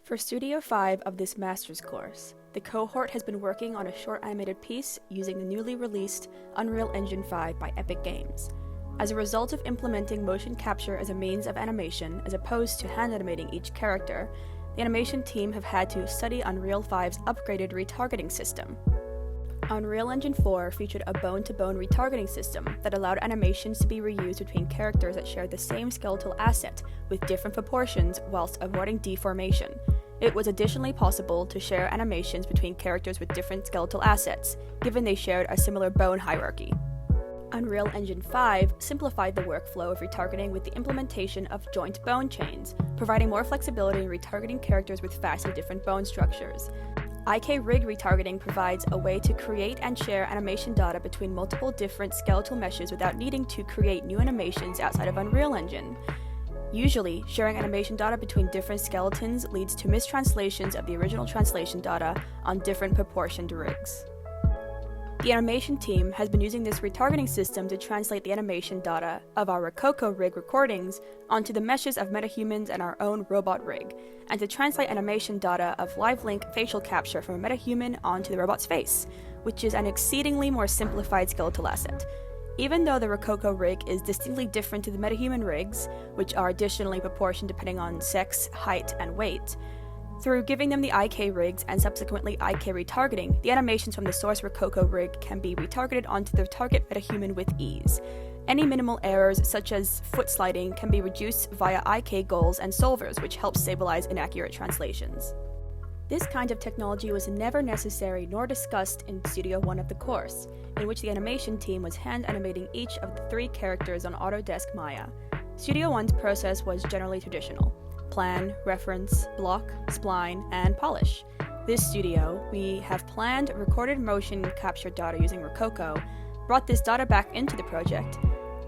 For Studio 5 of this master's course, the cohort has been working on a short animated piece using the newly released Unreal Engine 5 by Epic Games. As a result of implementing motion capture as a means of animation as opposed to hand animating each character, the animation team have had to study Unreal 5's upgraded retargeting system. Unreal Engine 4 featured a bone-to-bone retargeting system that allowed animations to be reused between characters that shared the same skeletal asset with different proportions whilst avoiding deformation. It was additionally possible to share animations between characters with different skeletal assets, given they shared a similar bone hierarchy. Unreal Engine 5 simplified the workflow of retargeting with the implementation of joint bone chains, providing more flexibility in retargeting characters with vastly different bone structures. IK rig retargeting provides a way to create and share animation data between multiple different skeletal meshes without needing to create new animations outside of Unreal Engine. Usually, sharing animation data between different skeletons leads to mistranslations of the original translation data on different proportioned rigs. The animation team has been using this retargeting system to translate the animation data of our Rococo rig recordings onto the meshes of metahumans and our own robot rig, and to translate animation data of live-link facial capture from a metahuman onto the robot's face, which is an exceedingly more simplified skeletal asset. Even though the Rococo rig is distinctly different to the metahuman rigs, which are additionally proportioned depending on sex, height, and weight, through giving them the IK rigs and subsequently IK retargeting, the animations from the source Rococo rig can be retargeted onto the target metahuman with ease. Any minimal errors, such as foot sliding, can be reduced via IK goals and solvers, which helps stabilize inaccurate translations. This kind of technology was never necessary nor discussed in Studio 1 of the course, in which the animation team was hand animating each of the 3 characters on Autodesk Maya. Studio 1's process was generally traditional: plan, reference, block, spline, and polish. This studio, we have planned recorded motion capture data using Rococo, brought this data back into the project,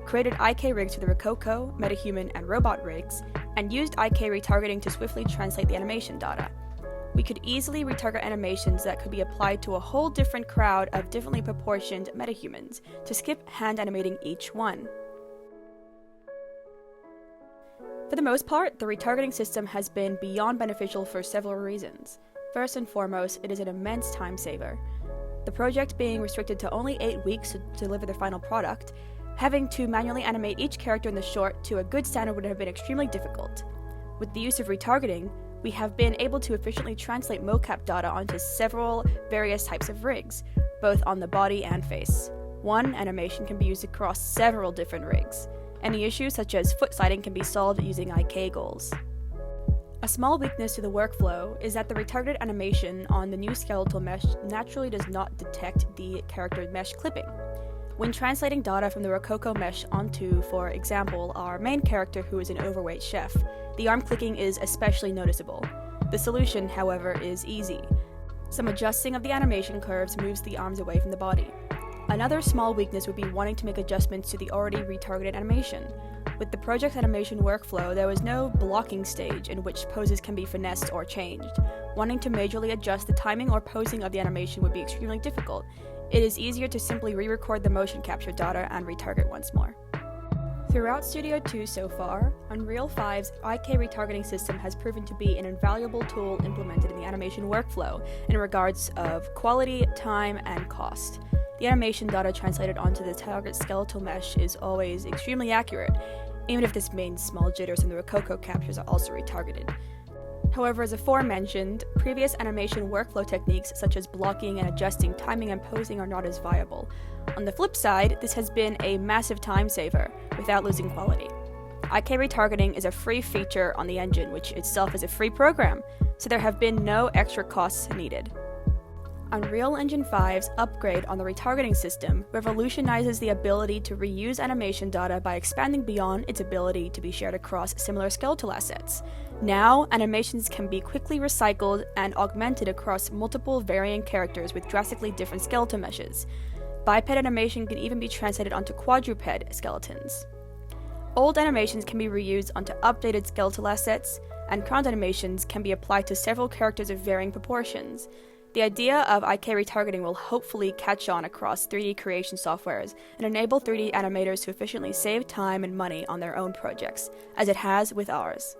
created IK rigs for the Rococo, metahuman, and robot rigs, and used IK retargeting to swiftly translate the animation data. We could easily retarget animations that could be applied to a whole different crowd of differently proportioned metahumans to skip hand animating each one. For the most part, the retargeting system has been beyond beneficial for several reasons. First and foremost, it is an immense time saver. The project being restricted to only 8 weeks to deliver the final product, having to manually animate each character in the short to a good standard would have been extremely difficult. With the use of retargeting, we have been able to efficiently translate mocap data onto several various types of rigs, both on the body and face. One animation can be used across several different rigs. Any issues such as foot sliding can be solved using IK goals. A small weakness to the workflow is that the retargeted animation on the new skeletal mesh naturally does not detect the character mesh clipping. When translating data from the Rococo mesh onto, for example, our main character who is an overweight chef, the arm clicking is especially noticeable. The solution, however, is easy. Some adjusting of the animation curves moves the arms away from the body. Another small weakness would be wanting to make adjustments to the already retargeted animation. With the project's animation workflow, there was no blocking stage in which poses can be finessed or changed. Wanting to majorly adjust the timing or posing of the animation would be extremely difficult. It is easier to simply re-record the motion capture data and retarget once more. Throughout Studio 2 so far, Unreal 5's IK retargeting system has proven to be an invaluable tool implemented in the animation workflow in regards of quality, time, and cost. The animation data translated onto the target skeletal mesh is always extremely accurate, even if this means small jitters in the Rococo captures are also retargeted. However, as aforementioned, previous animation workflow techniques such as blocking and adjusting timing and posing are not as viable. On the flip side, this has been a massive time saver without losing quality. IK retargeting is a free feature on the engine, which itself is a free program, so there have been no extra costs needed. Unreal Engine 5's upgrade on the retargeting system revolutionizes the ability to reuse animation data by expanding beyond its ability to be shared across similar skeletal assets. Now, animations can be quickly recycled and augmented across multiple varying characters with drastically different skeletal meshes. Biped animation can even be translated onto quadruped skeletons. Old animations can be reused onto updated skeletal assets, and crowned animations can be applied to several characters of varying proportions. The idea of IK retargeting will hopefully catch on across 3D creation softwares and enable 3D animators to efficiently save time and money on their own projects, as it has with ours.